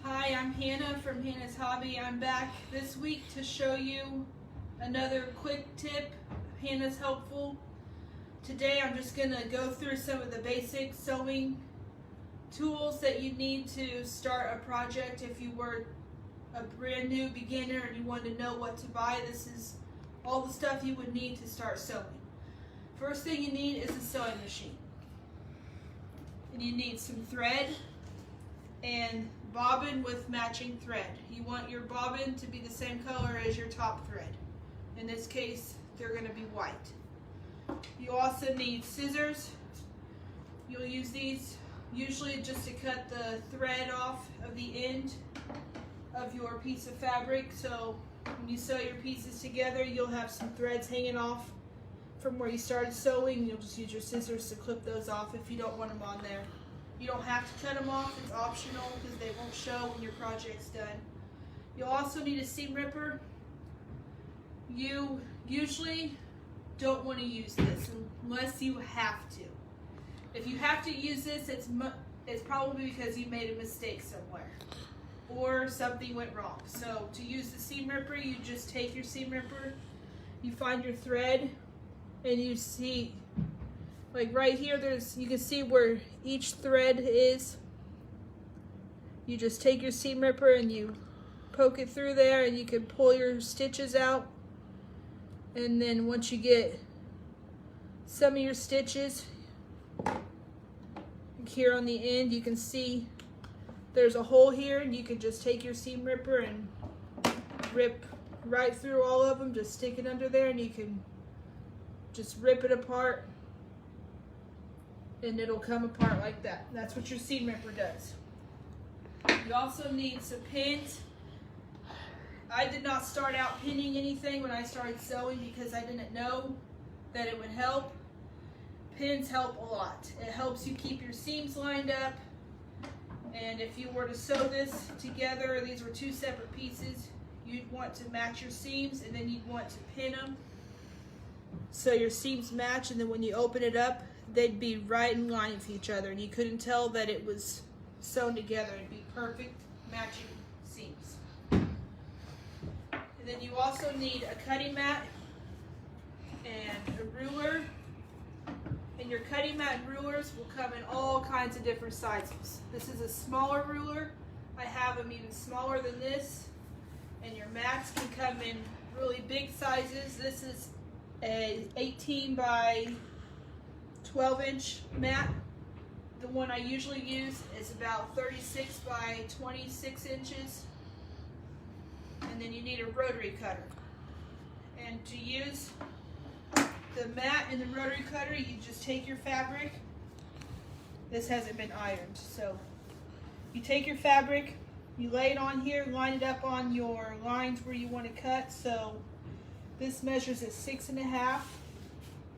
Hi, I'm Hannah from Hannah's Hobby. I'm back this week to show you another quick tip. Hannah's Helpful. Today I'm just going to go through some of the basic sewing tools that you need to start a project. If you were a brand new beginner and you want to know what to buy, this is all the stuff you would need to start sewing. First thing you need is a sewing machine. And you need some thread and bobbin with matching thread. You want your bobbin to be the same color as your top thread. In this case, they're going to be white. You also need scissors. You'll use these usually just to cut the thread off of the end of your piece of fabric. So when you sew your pieces together, you'll have some threads hanging off from where you started sewing. You'll just use your scissors to clip those off if you don't want them on there. You don't have to cut them off, it's optional because they won't show when your project's done. You'll also need a seam ripper. You usually don't want to use this unless you have to. If you have to use this, it's probably because you made a mistake somewhere or something went wrong. So to use the seam ripper, you just take your seam ripper, you find your thread, and you see, like right here, you can see where each thread is. You just take your seam ripper and you poke it through there, and you can pull your stitches out. And then once you get some of your stitches, here on the end, you can see there's a hole here, and you can just take your seam ripper and rip right through all of them. Just stick it under there, and you can just rip it apart, and it'll come apart like that. That's what your seam ripper does. You also need some pins. I did not start out pinning anything when I started sewing because I didn't know that it would help. Pins help a lot. It helps you keep your seams lined up, and if you were to sew this together, these were two separate pieces, you'd want to match your seams, and then you'd want to pin them so your seams match, and then when you open it up, they'd be right in line with each other, and you couldn't tell that it was sewn together. It'd be perfect matching seams. And then you also need a cutting mat and a ruler. And your cutting mat and rulers will come in all kinds of different sizes. This is a smaller ruler. I have them even smaller than this. And your mats can come in really big sizes. This is a 18 by 12 inch mat. The one I usually use is about 36 by 26 inches. And then you need a rotary cutter. And to use the mat and the rotary cutter, you just take your fabric. This hasn't been ironed, so you take your fabric, you lay it on here, line it up on your lines where you want to cut. So this measures at 6.5,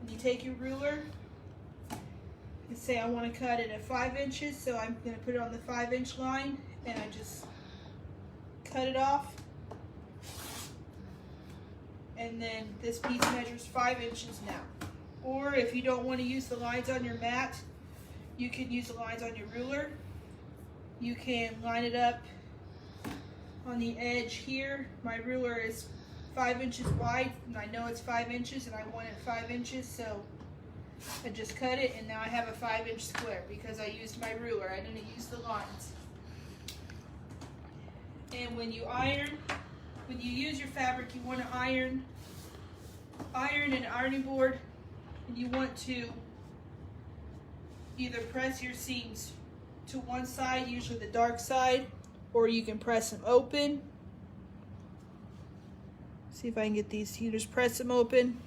and you take your ruler and say I want to cut it at 5 inches, so I'm going to put it on the 5-inch line, and I just cut it off. And then this piece measures 5 inches now. Or if you don't want to use the lines on your mat, you can use the lines on your ruler. You can line it up on the edge here. My ruler is 5 inches wide, and I know it's 5 inches, and I want it 5 inches, so I just cut it, and now I have a 5-inch square because I used my ruler. I didn't use the lines. And when you use your fabric, you want to iron an ironing board, and you want to either press your seams to one side, usually the dark side, or you can press them open. See if I can get these. You just press them open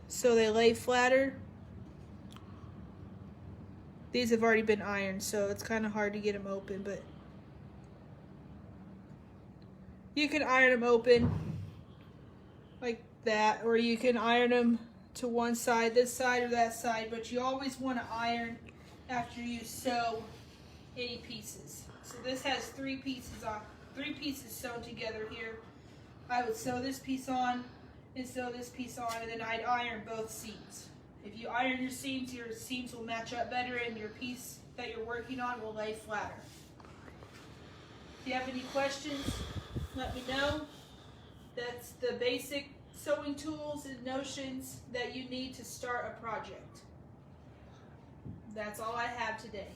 so they lay flatter. These have already been ironed, so it's kind of hard to get them open, but you can iron them open like that, or you can iron them to one side, this side or that side, but you always want to iron after you sew any pieces. So this has 3 pieces sewn together here. I would sew this piece on and sew this piece on, and then I'd iron both seams. If you iron your seams will match up better, and your piece that you're working on will lay flatter. If you have any questions, let me know. That's the basic sewing tools and notions that you need to start a project. That's all I have today.